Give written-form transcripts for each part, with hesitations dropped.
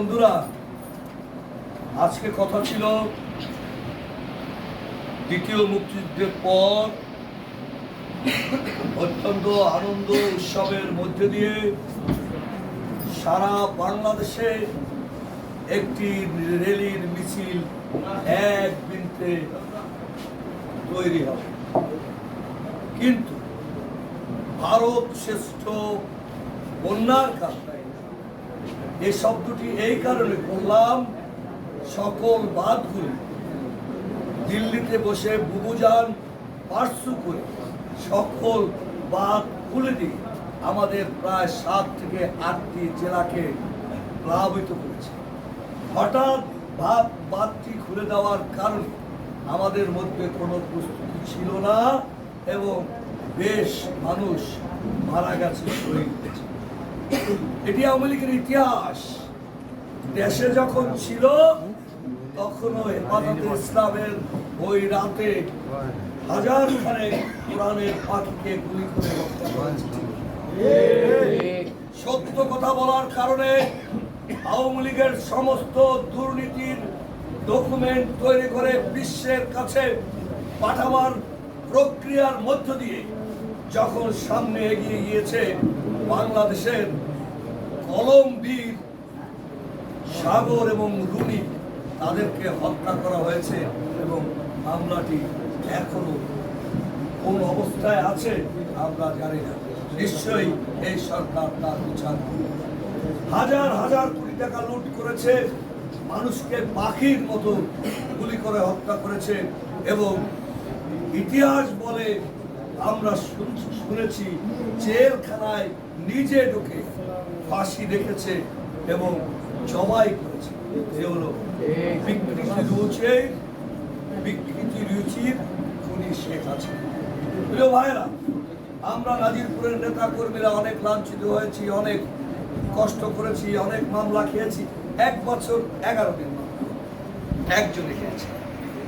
বন্ধুরা, আজকে কথা ছিল দ্বিতীয় মুক্তিযুদ্ধের পর অত্যন্ত আনন্দ উৎসবের মধ্যে দিয়ে সারা বাংলাদেশে একটি র্যালির মিছিল এক বিন্দুতে তৈরি হবে। কিন্তু ভারত শ্রেষ্ঠ বন্যার কারণে এই শব্দটি এই কারণে বললাম, সকল বাঁধগুলি দিল্লিতে বসে বুবুজান পার্সু করে সকল বাঁধ খুলে দিয়ে আমাদের প্রায় 7 থেকে 8টি জেলাকে প্লাবিত করেছে। হঠাৎ বাঁধটি খুলে দেওয়ার কারণে আমাদের মধ্যে কোনো প্রস্তুতি ছিল না এবং বেশ মানুষ মারা গেছে, শহীদ হয়েছে। এটি আওয়ামী লীগের ইতিহাস। দেশে যখন ছিল তখনও হেফাজতে ইসলামের ওই রাতে হাজার খানেক কোরআনের পাখিকে গুলি করে হত্যা করেছে। সত্য কথা বলার কারণে আওয়ামী লীগের সমস্ত দুর্নীতির ডকুমেন্ট তৈরি করে বিশ্বের কাছে পাঠাবার প্রক্রিয়ার মধ্য দিয়ে যখন সামনে এগিয়ে গিয়েছে, বাংলাদেশের কলম্বীর সাগর এবং রুনি তাদেরকে হত্যা করা হয়েছে এবং মামলাটি এখনো কোন অবস্থায় আছে আমরা জানি না। নিশ্চয়ই এই সরকার তার বিচার করবে। হাজার হাজার কোটি টাকা লুট করেছে, মানুষকে পাখির মতো গুলি করে হত্যা করেছে এবং ইতিহাস বলে আমরা শুনেছি জেলখানায় নিজে ঢুকে ফাঁসি রেখেছে এবং জবাই করেছে। এ হলো বিকৃতি রুচির খুনি শেখ হাসিনা। প্রিয় ভাইরা, আমরা নাজিরপুরের নেতা কর্মীরা অনেক লাঞ্ছিত হয়েছি, অনেক কষ্ট করেছি, অনেক মামলা খেয়েছি। 1 বছর 11 দিন একজনে খেয়েছি।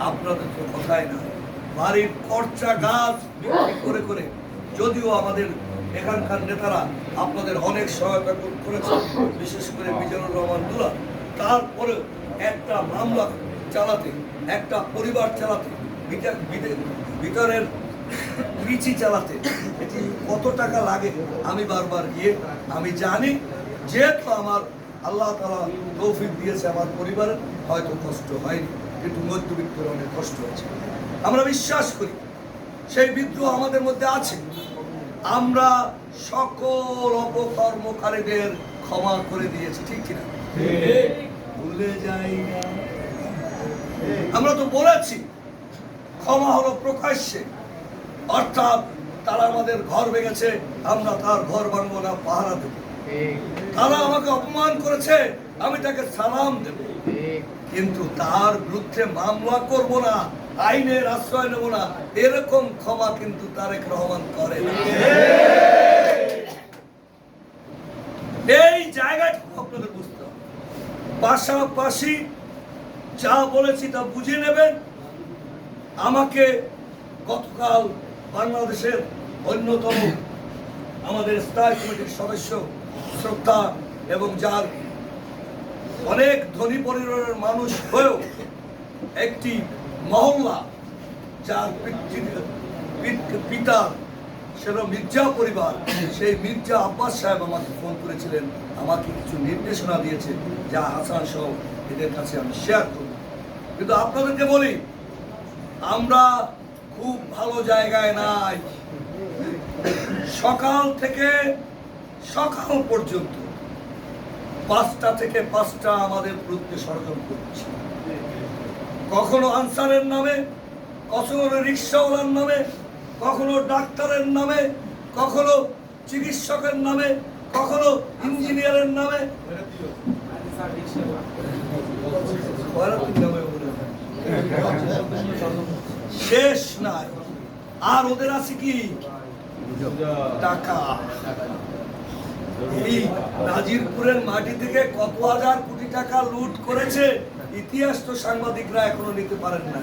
আপনাদের তো কথাই না, বাড়ির খরচা গাছ বিক্রি করে করে, যদিও আমাদের এখানকার নেতারা আপনাদের অনেক সহায়তা করেছে, বিশেষ করে মিজানুর রহমান দুলা, তারপরে একটা মামলা চালাতে, একটা পরিবার চালাতে, ভিতরের পিচি চালাতে এটি কত টাকা লাগে আমি বারবার গিয়ে আমি জানি। যেহেতু আমার আল্লাহ তাআলা তৌফিক দিয়েছে, আমার পরিবারের হয়তো কষ্ট হয়নি, কিন্তু মধ্যবিত্তের অনেক কষ্ট হয়েছে। আমরা বিশ্বাস করি সেই বিদ্রোহ আমাদের মধ্যে আছে। আমরা সকল অপকর্মকারীদের ক্ষমা করে দিয়েছি, ঠিক কিনা? ভুলে যাই না। আমরা তো বলেছি ক্ষমা হলো প্রকাশ্যে, অর্থাৎ তারা আমাদের ঘর ভেঙেছে, আমরা তার ঘর ভাঙবো না, পাহারা দেব। তারা আমাকে অপমান করেছে, আমি তাকে সালাম দেব, কিন্তু তার বিরুদ্ধে মামলা করব না, আইনের আশ্রয় নেব না। এরকম ক্ষমা কিন্তু তারেক রহমান করে না। এই জায়গাটা আপনাদের বুঝতে হবে। পাশাপাশি যা বলেছি তা বুঝে নেবেন। আমাকে গতকাল বাংলাদেশের অন্যতম আমাদের স্থায়ী কমিটির সদস্য, শ্রদ্ধা এবং যার অনেক ধনী পরিবারের মানুষ হয়েও একটি মহল্লা যার পিতা সেটা মির্জা পরিবার, সেই মির্জা আব্বাস সাহেব আমাকে ফোন করেছিলেন, আমাকে কিছু নির্দেশনা দিয়েছে যা হাসান সহ এদের কাছে আমি শেয়ার করব। কিন্তু আপনাদেরকে বলি, আমরা খুব ভালো জায়গায় নাই। সকাল থেকে সকাল পর্যন্ত 5টা থেকে 5টা আমাদের বিরুদ্ধে ষড়যন্ত্র করছে। কখনো আনসারের নামে, কখনো রিক্সাওয়ালার নামে, কখনো ডাক্তারের নামে, কখনো চিকিৎসকের নামে, কখনো ইঞ্জিনিয়ারের নামে, শেষ নাই। আর ওদের আছে কি? টাকা। এই নাজিরপুরের মাটি থেকে কত হাজার কোটি টাকা লুট করেছে, ইতিহাস তো সাংবাদিকরা এখনো নিতে পারেন না।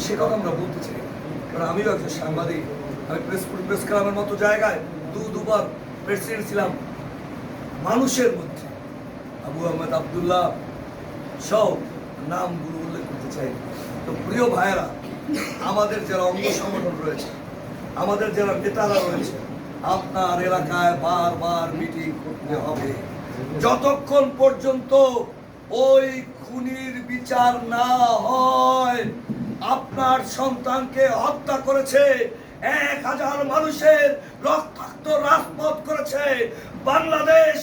সে কথা আমরা বলতে চাই, কারণ আমিও একজন সাংবাদিক। আমি প্রেস ক্লাবের মতো জায়গায় দুবার প্রেসিডেন্ট ছিলাম। মানুষের মধ্যে আবু আহমেদ আব্দুল্লাহ সব নামগুলো উল্লেখ করতে চাই। তো প্রিয় ভাইয়েরা, আমাদের যারা অঙ্গ সংগঠন রয়েছে, আমাদের যারা নেতারা রয়েছে, আপনার এলাকায় বারবার মিটিং করতে হবে যতক্ষণ পর্যন্ত ওই খুনির বিচার না হয়। আপনার সন্তানকে হত্যা করেছে, 1000 মানুষের রক্তাক্ত রাজপথ করেছে, বাংলাদেশ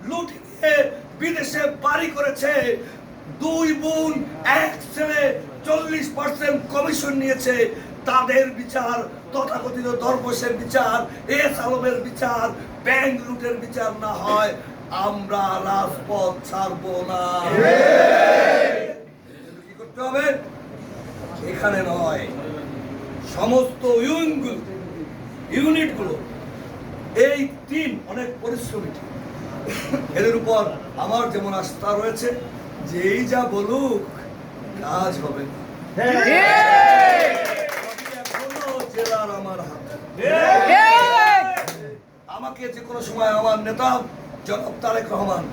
লুটে নিয়ে বিদেশে বাড়ি করেছে, 2 বোন 1 ছেলে 40% কমিশন নিয়েছে। তাদের বিচার, তথাকথিত দরবেশের বিচার, এস আলমের বিচার, ব্যাংক লুটের বিচার না হয় আমরা রাজপথ ছাড়বো না। কি করতে হবে? এখানে নয়, সমস্ত ইউনিটগুলো, এই টিম অনেক পরিশ্রমী, এদের উপর আমার যেমন আস্থা রয়েছে যে এই যা বলুক কাজ হবে না। এখনো জেলার আমার হাতে, আমাকে যে কোনো সময় আমার নেতা জনাব তারেক রহমান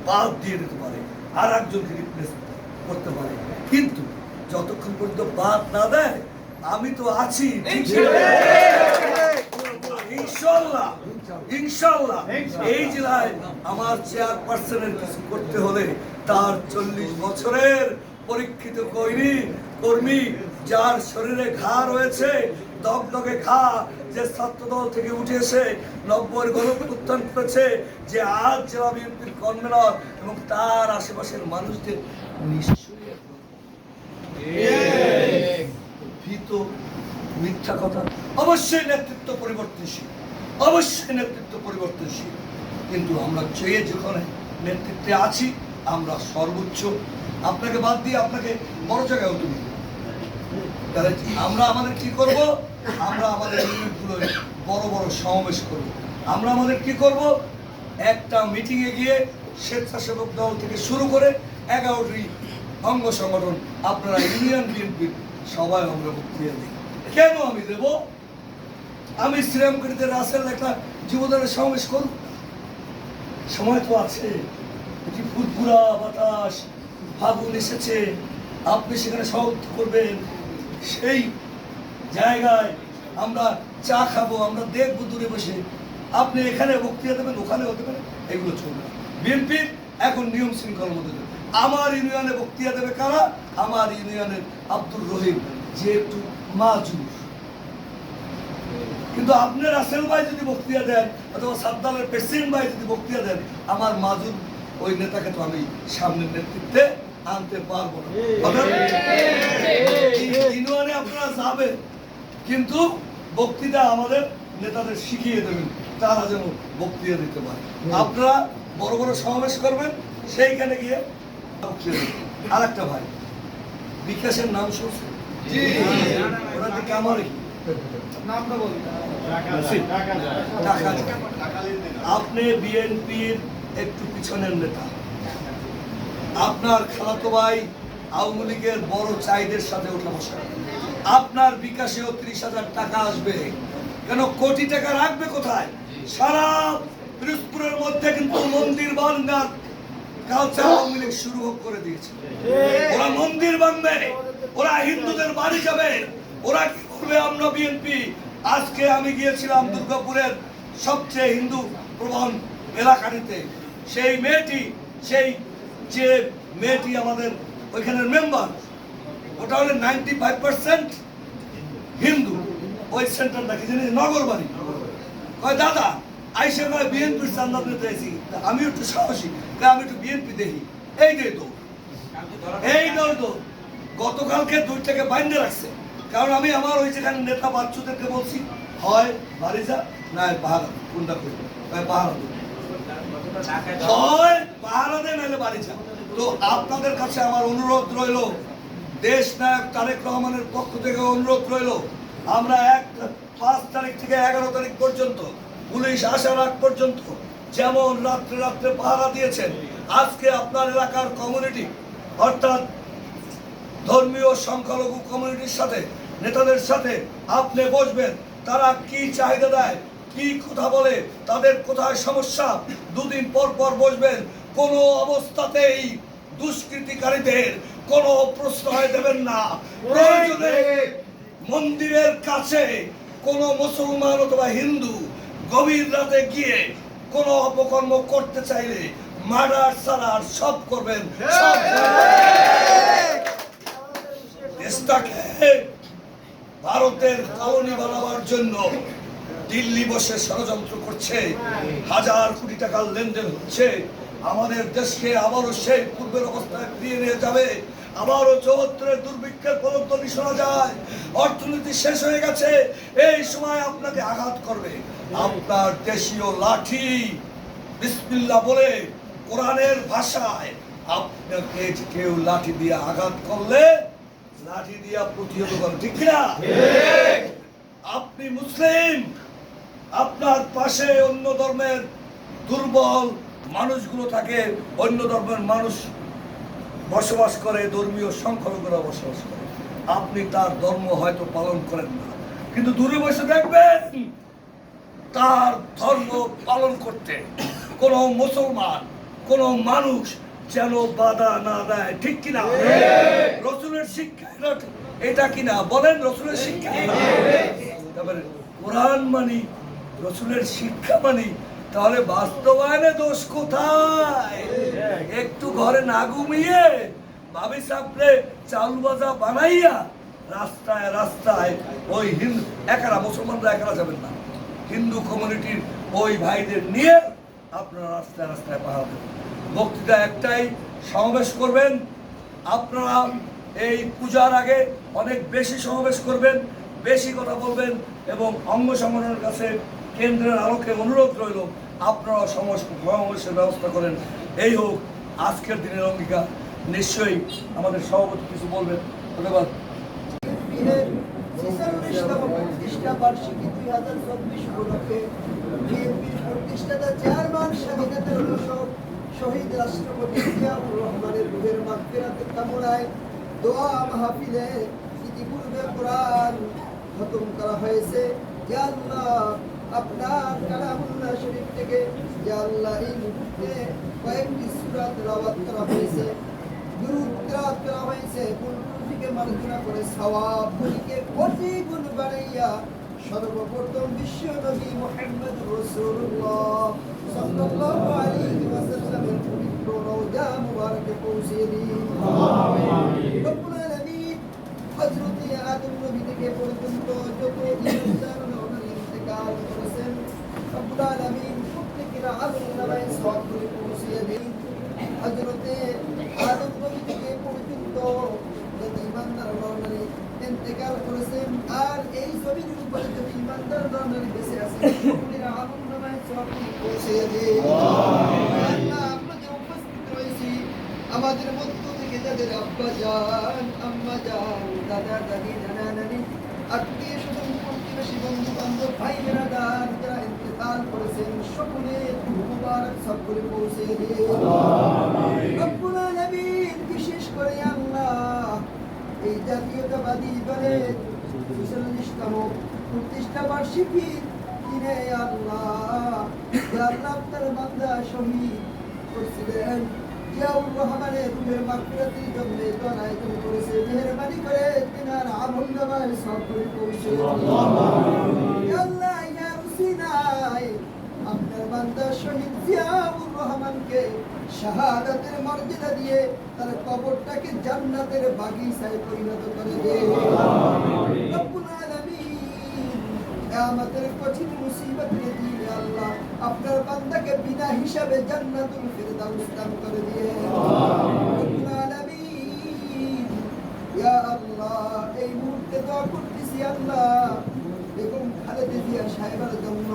বাদ দিয়ে দিতে পারে, আর একজনকে রিপ্লেস করতে পারে, কিন্তু যতক্ষণ পর্যন্ত বাদ না দেয় আমি তো আছি। ইনশাআল্লাহ ইনশাআল্লাহ এই জেলায় আমার চেয়ারপারসনের কিছু করতে হলে তার 40 বছরের পরীক্ষিত কর্মী যার শরীরে ঘা রয়েছে, দগদগে ঘা, যে ছাত্রদল থেকে উঠে এসে 90-এর গণঅভ্যুত্থান করেছে, যে আজ জেলা বিএনপির কনভেনর এবং তার আশেপাশের মানুষদের নিশ্চয়ই ভীত মিথ্যা কথা। অবশ্যই নেতৃত্ব পরিবর্তনশীল, অবশ্যই নেতৃত্ব পরিবর্তনশীল, কিন্তু আমরা চেয়ে যখন নেতৃত্বে আছি আমরা সর্বোচ্চ, আপনাকে বাদ দিয়ে আপনাকে বড় জায়গায় তুলি। তাহলে আমরা আমাদের কি করব? আমরা আমাদের ইউনিটগুলোয় বড় বড় সমাবেশ করব। আমরা আমাদের কি করব? একটা মিটিংয়ে গিয়ে স্বেচ্ছাসেবক দল থেকে শুরু করে 11টি অঙ্গ সংগঠন, আপনারা ইউনিয়ন বিএনপির সবাই আমরা বক্তৃতা দিই। কেন আমি দেব? আমি শ্রীরামকৃতিতে রাসেল একটা যুবদলের সমাবেশ করব, সময় তো আছে। এটি ফুরফুরা বাতাস, ফাগুন এসেছে, আপনি সেখানে সভাপতি করবেন, সেই জায়গায় আমরা চা খাবো, আমরা দেখবো দূরে বসে, আপনি এখানে বক্তৃতা দেবেন, ওখানে হতে পারে, এগুলো চলবে না। বিএনপির এখন নিয়ম শৃঙ্খলার মধ্যে দেবে। আমার ইউনিয়নে বক্তৃতা দেবে কারা? আমার ইউনিয়নের আব্দুর রহিম, যে একটু মাজুর। কিন্তু আপনার রাসেল ভাই যদি বক্তৃতা দেন, অথবা সাদ্দালের প্রেসিডেন্ট ভাই যদি বক্তৃতা দেন, আমার মাজুর ওই নেতাকে তো আমি সামনের নেতৃত্বে আনতে পারবো না। ইউনিয়নে আপনারা যাবেন, কিন্তু বক্তৃতা আমাদের নেতাদের শিখিয়ে দেবেন, তারা যেন বক্তৃতা দিতে পারে। আপনারা বড় বড় সমাবেশ করবেন, সেইখানে গিয়ে আর একটা ভাই বিকাশের নাম শুনছেন? ওরা দিকে আমার আপনি বিএনপির একটু পিছনের নেতা, আপনার খালাতো ভাই আওয়ামী লীগের বড় চাইদের সাথে ওঠা বসা, আপনার বিকাশেও 30,000 টাকা আসবে, কেন কোটি টাকা রাখবে কোথায়? সারা পিরোজপুরের মধ্যে কিন্তু মন্দির ভাঙার কালচার আওয়ামী লীগ শুরু করে দিয়েছে। ওরা মন্দির ভাঙবে, ওরা হিন্দুদের বাড়ি যাবে, ওরা কি করবে? আমরা বিএনপি, আজকে আমি গিয়েছিলাম দুর্গাপুরের সবচেয়ে হিন্দু প্রবণ এলাকাটিতে, সেই মেয়েটি, সেই যে মেয়েটি আমাদের ওইখানের মেম্বার, ওটা হলে 95% হিন্দু। ওই সেন্টারটা কি জানি নগরবাড়ি, কয় দাদা আইসে কয় বিএনপির চান্দা নিতে আইছি, আমি একটু সাহসী, আমি একটু বিএনপি দেখি, এই দে তো এই দল তো গতকালকে 2 থেকে বাইন্দে রাখছে। কারণ আমি আমার ওই যেখানে নেতা বাচ্চুদেরকে বলছি, হয় বাড়ি যা, না পাহারা, কোনটা করবে পাহারা দেবে, হয় পাহারা দেয়, নাহলে বাড়ি যা। তো আপনাদের কাছে আমার অনুরোধ রইল, দেশ নায়ক তারেক রহমানের পক্ষ থেকে অনুরোধ রইল, আমরা 5 তারিখ থেকে 11 তারিখ পর্যন্ত পুলিশ আসার আগ পর্যন্ত যেমন রাত্রে রাত্রে পাহারা দিয়েছেন, আজকে আপনার এলাকার কমিউনিটি, অর্থাৎ ধর্মীয় সংখ্যালঘু কমিউনিটির সাথে, নেতাদের সাথে আপনি বসবেন, তারা কি চাহিদা দেয়, কি কথা বলে, তাদের কোথায় সমস্যা, 2 দিন পর পর বসবেন, কোনো অবস্থাতেই দুষ্কৃতিকারীদের কোনো প্রশ্রয় দেবেন না। প্রয়োজনে মন্দিরের কাছে কোনো মুসলমান অথবা হিন্দু গভীর রাতে গিয়ে কোনো অপকর্ম করতে চাইলে মার্ডার সারার সব করবেন। সব দেশটাকে ভারতের কলোনি বানাবার জন্য দিল্লি বসে ষড়যন্ত্র করছে, হাজার কোটি টাকার লেনদেন হচ্ছে। আমাদের দেশকে আবারও সেই পূর্বের অবস্থায় ফিরিয়ে নিয়ে যাবে। আবারও ৭৪-এর দুর্ভিক্ষের প্রলব্ধনি শোনা যায়। অর্থনীতি শেষ হয়ে গেছে, এই সময় আপনাকে আঘাত করবে আপনার দেশীয় লাঠি। বিসমিল্লাহ বলে কোরআনের ভাষায় আপনাকে কেউ লাঠি দিয়ে আঘাত করলে লাঠি দিয়ে প্রতিহত করে, ঠিক না? আপনি মুসলিম, আপনার পাশে অন্য ধর্মের দুর্বল মানুষগুলো থাকে, অন্য ধর্মের মানুষ বসবাস করে, ধর্মীয় সংখ্যালঘুরা বসবাস করে। আপনি তার ধর্ম হয়তো পালন করেন না, কিন্তু দূরে বসে দেখবেন তার ধর্ম পালন করতে কোনো মুসলমান, কোনো মানুষ যেন বাধা না দেয়, ঠিক কিনা? রসুলের শিক্ষা এটা কিনা বলেন? রসুলের শিক্ষা, তারপরে কোরআন মানি, রসুলের শিক্ষা মানি, তাহলে বাস্তবায়নে দোষ কোথায়? একটু ঘরে না ঘুমিয়ে ভাবি সাপড়ে চাল ভাজা বানাইয়া রাস্তায় রাস্তায় ওই হিন্দু একারা, মুসলমানরা একারা যাবেন না, হিন্দু কমিউনিটির ওই ভাইদের নিয়ে আপনারা রাস্তায় রাস্তায় পাহাড় দেবেন। বক্তৃতা একটাই, সমাবেশ করবেন। আপনারা এই পূজার আগে অনেক বেশি সমাবেশ করবেন, বেশি কথা বলবেন, এবং অঙ্গ সংগঠনের কাছে কেন্দ্রের আলোকে অনুরোধ রইল আপনারা সমাবেশের ব্যবস্থা করেন। এই হোক আজকের দিনের অঙ্গীকার। নিশ্চয়ই আমাদের সভাপতি কিছু বলবেন। ধন্যবাদ। শহীদ রাষ্ট্রপতি জিয়াউর রহমানের রুহের মাগফিরাতের কামনায় দোয়া মাহফিলে ইতিপূর্বে কোরআন খতম করা হয়েছে। ইয়া আল্লাহ, আপনার কালামুল্লাহ শরীফ থেকে ইয়া আল্লাহ এই মুহূর্তে কয়েকটি সূরা তেলাওয়াত করা হয়েছে, দুরূদ তেলাওয়াত করা হয়েছে। কুলকে মার্জনা করে সওয়াব গুলিকে কোটি গুণ বাড়াইয়া সর্বপ্রথম বিশ্ব নবী মুহাম্মদ রাসূলুল্লাহ সাল্লাল্লাহু আলাইহি ওয়াসাল্লামের পবিত্র রওজা মুবারকে পৌঁছে দিন। আমিন। রব্বুল আলামিন হযরত আদম নবী থেকে পর্যন্ত যত ইনসান ইন্তেকাল করেছেন, রব্বুল আলামিন প্রত্যেকের আমলনামায় সওয়াব করে পৌঁছে দিন। হযরত আদম নবী থেকে পর্যন্ত যত ঈমানদার নরনারী ইন্তেকাল করেছেন, আর এই জমিনের উপরে যত ঈমানদার নরনারী বেঁচে আছেন, সকলের আমলনামায় সওয়াব করে পৌঁছে দিন। আল্লাহ, আমরা যে উপস্থিত রয়েছি, আমাদের মধ্য থেকে যাদের আব্বা জান, আম্মা জান, দাদা দাদি, নানা নানি, আত্মীয় স্বজন, প্রতিবেশী, বন্ধু বান্ধব, ভাই বেরাদার যারা ইন্তেকাল করেছেন, সকলের মুবারক সব করে পৌঁছে দিন। রব্বুল আলামিন বিশেষ করে আল্লাহ এই জাতীয়তাবাদী দলের ৪৬তম প্রতিষ্ঠা বার্ষিকী দিনে আল্লাহ আপনার বান্দা শহীদ করছিলেন জিয়াউর রহমানের রুহের মাগফিরাতের জন্য দোয়া আয়োজন করেছে। মেহেরবানি করে তিনার আমলনামায় সওয়াব করে পৌঁছে দিন। আল্লাহ, ইয়া রুসিনায় আপনার বান্দা শহীদ জিয়াউর রহমানকে শাহাদাতের মর্যাদা দিয়ে তার কবরটাকে জান্নাতের বাগিচায় পরিণত করে দিন। রব্বুল আলামিন কিয়ামতের কঠিন মুসিবতের দিনে আল্লাহ আপনার বান্দাকে বিনা হিসাবে জান্নাতুল ফিরদাউস দান করে দিন। রব্বুল আলামিন, ইয়া আল্লাহ, এই মুহূর্তে দোয়া করতেছি আল্লাহ বেগম খালেদা জিয়া সাহেবের জন্য,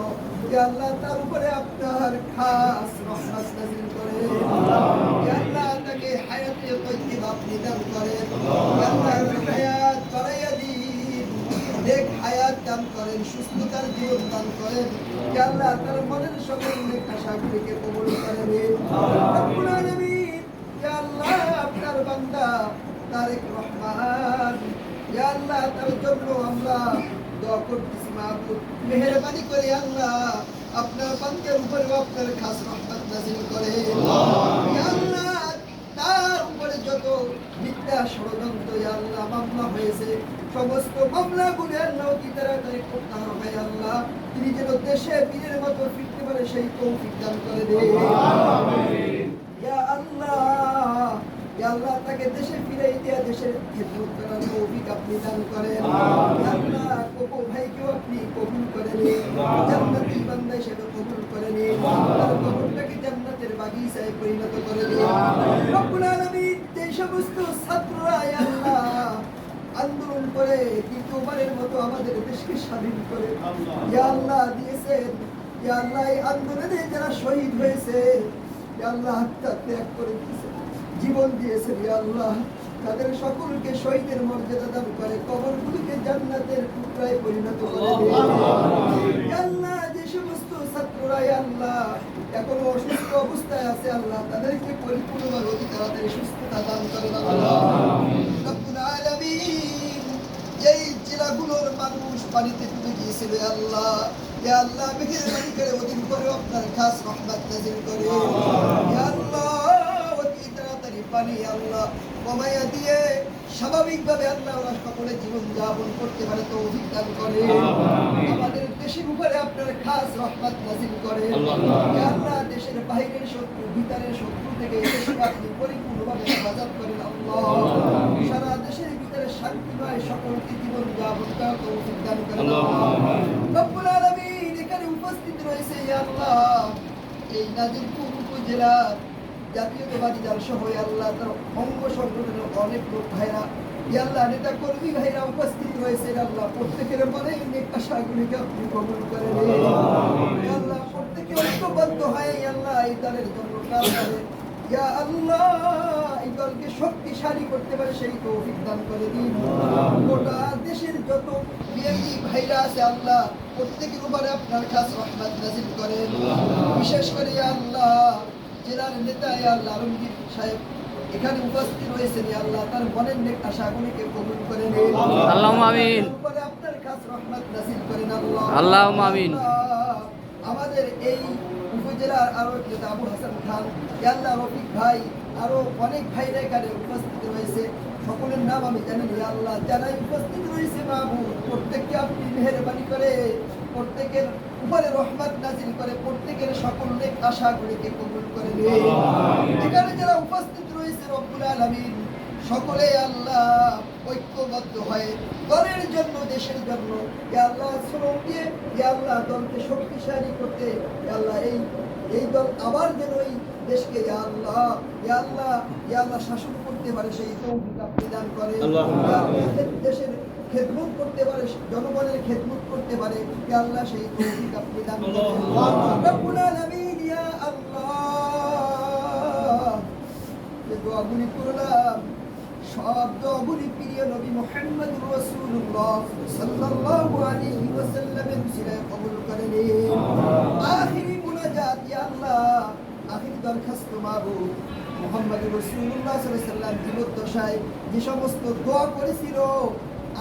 ইয়া আল্লাহ তার উপরে আপনার খাস রহমত নাযিল করেন। ইয়া আল্লাহ তাকে হায়াতে তাইয়্যিবা আপনি দান করেন। ইয়া আল্লাহ হায়াত বাড়াইয়া দিন, নেক হায়াত দান করেন, সুস্থতার জীবন দান করেন। ইয়া আল্লাহ তার মনের সকল নেক আশাগুলিকে কবুল করে নিন। রব্বুল আলামিন, ইয়া আল্লাহ আপনার বান্দা তারেক রহমান, ইয়া আল্লাহ তার জন্য আমরা দোয়া করতেছি। মাহবুব মেহেরবানি করে আল্লাহ আপনার বান্দার উপরে আপনার খাস রহমত নাযিল করেন। ইয়া আল্লাহ তার উপরে যত মিথ্যা ষড়যন্ত্র ইয়া আল্লাহ মামলা হয়েছে সমস্ত মামলাগুলো আল্লাহ কি তাড়াতাড়ি প্রত্যাহার হয় আল্লাহ তিনি যেন দেশে বীরের মতো ফিরতে পারে সেই তৌফিক দান করে দেন। ইয়া আল্লাহ ইয়া আল্লাহ তাকে দেশে ফিরাই দিয়া দেশের খেদমত করার তৌফিক আপনি দান করেন। ইয়া আল্লাহ কোকো ভাইকেও আপনি কবুল করে নিন, জান্নাতি বান্দা হিসেবে কবুল করে নিন, তার কবরটাকে জান্নাতের বাগিচায় পরিণত করে দিন। রব্বুল আলামিন যে সমস্ত ছাত্ররা ইয়া আল্লাহ আন্দোলন করে দ্বিতীয়বারের মতো আমাদের দেশকে স্বাধীন করে ইয়া আল্লাহ দিয়েছেন, ইয়া আল্লাহ এই আন্দোলনে যারা শহীদ হয়েছে ইয়া আল্লাহ আত্মত্যাগ করে দিয়েছে, জীবন দিয়েছেন ইয়া আল্লাহ তাদের সকলকে শহীদের মর্যাদা দান করে কবরগুলোকে জান্নাতের টুকরায় পরিণত করে দিন। ইয়া আল্লাহ যে সমস্ত ছাত্ররা ইয়া আল্লাহ এখনো অসুস্থ অবস্থায় আছে আল্লাহ তাদেরকে পরিপূর্ণভাবে অতি তাড়াতাড়ি সুস্থতা দান করেন আল্লাহ। রব্বুল আলামিন যেই জেলাগুলোর মানুষ পানিতে ডুবে গিয়েছিল ইয়া আল্লাহ ইয়া আল্লাহ মেহেরবানি করে ওদের উপরে আপনার খাস রহমত নাযিল করে ইয়া আল্লাহ অতি তাড়াতাড়ি পানি আল্লাহ কমাইয়া দিয়ে স্বাভাবিকভাবে আল্লাহ ওরা সকলে জীবন যাপন করতে পারে তৌফিক দান করে। আমাদের দেশের উপরে আপনার খাস রহমত নাযিল করে ইয়া আল্লাহ দেশের বাইরের শত্রু ভিতরের শত্রু থেকে দেশকে আপনি পরিপূর্ণভাবে হেফাজত করেন আল্লাহ। সারা দেশের ভিতরে শান্তিময় সকলকে জীবন যাপন করার তৌফিক দান করেন রব্বুল আলামিন। এখানে উপস্থিত রয়েছে ইয়া আল্লাহ এই নাজিরপুর উপজেলার জাতীয়তাবাদী দল সহ ইয়া আল্লাহ তার অঙ্গ সংগঠনের অনেক লোক ভাইরা ইয়া আল্লাহ নেতা কর্মী ভাইরা উপস্থিত রয়েছে ইয়া আল্লাহ প্রত্যেকের মনে নেক আশাগুলিকে আপনি কবুল করে নিন ইয়া আল্লাহ। প্রত্যেকে ঐক্যবদ্ধ হয়ে ইয়া আল্লাহ এই দলের জন্য কাজ করে ইয়া আল্লাহ এই দলকে শক্তিশালী করতে পারে সেই তৌফিক দান করে দিন। গোটা দেশের যত বিএনপি ভাইরা আছে আল্লাহ প্রত্যেকের উপরে আপনার খাস রহমত নাযিল করেন। বিশেষ করে ইয়া আল্লাহ জেলার নেতা ইয়া আল্লাহ রঞ্জিত সাহেব এখানে উপস্থিত রয়েছেন ইয়া আল্লাহ তার মনের নেক আশাগুলিকে কবুল করে নিন আল্লাহুম্মা আমিন। উপরে আপনার খাস রহমত নাযিল করেন আল্লাহ আল্লাহুম্মা আমিন। আমাদের এই উপজেলার আরো নেতা আবু হাসান খান ইয়া আল্লাহ রফিক ভাই আরো অনেক ভাইরা এখানে উপস্থিত রয়েছে সকলের নাম আমি জানি ইয়া আল্লাহ যারা উপস্থিত রয়েছে মাহবুব প্রত্যেককে আপনি মেহেরবানি করে প্রত্যেকের উপরে রহমত নাযিল করে প্রত্যেকের সকল নেক আশাগুলিকে কবুল করে নিন। এখানে যারা উপস্থিত রয়েছে রব্বুল আলামিন সকলে আল্লাহ ঐক্যবদ্ধ হয়ে দলের জন্য দেশের জন্য ইয়া আল্লাহ শ্রম দিয়ে ইয়া আল্লাহ দলকে শক্তিশালী করতে ইয়া আল্লাহ এই দল আবার যেন এই দেশকে ইয়া আল্লাহ শাসন করতে পারে সেই তৌফিক আপনি দান করেন। ইয়া আল্লাহ দেশের খেদমত করতে পারে জনগণের খেদমত করতে পারে ইয়া আল্লাহ সেই তৌফিক আপনি দান করেন রব্বুল আলামিন। ইয়া আল্লাহ যে দোয়াগুলি করলাম সব দোয়াগুলি প্রিয় নবী মুহাম্মদুর রাসূলুল্লাহ সাল্লাল্লাহু আলাইহি ওয়াসাল্লামের উসিলায় কবুল করে নিন। আখিরি মুনাজাত ইয়া আল্লাহ আখিরি দরখাস্ত মাহবুব মুহাম্মদুর রাসূলুল্লাহ সাল্লাল্লাহু আলাইহি ওয়াসাল্লাম জীবদ্দশায় যে সমস্ত দোয়া করেছিল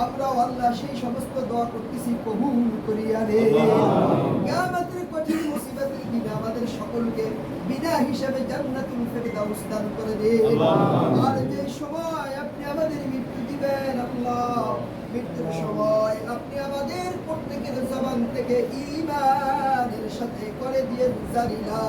আমরা আল্লাহ সেই সমস্ত দোয়া করতেছি কবুল করিয়া নেন। কিয়ামতের কঠিন মুসিবতের দিনে আমাদের সকলকে বিনা হিসাবে জান্নাতুল ফেরদাউস দান করে দেন। আর যে সময় আপনি আমাদের মৃত্যু দিবেন আল্লাহ মৃত্যুর সময় আপনি আমাদের প্রত্যেকের জবান থেকে ঈমানের সাথে করে দিয়ে জারি লা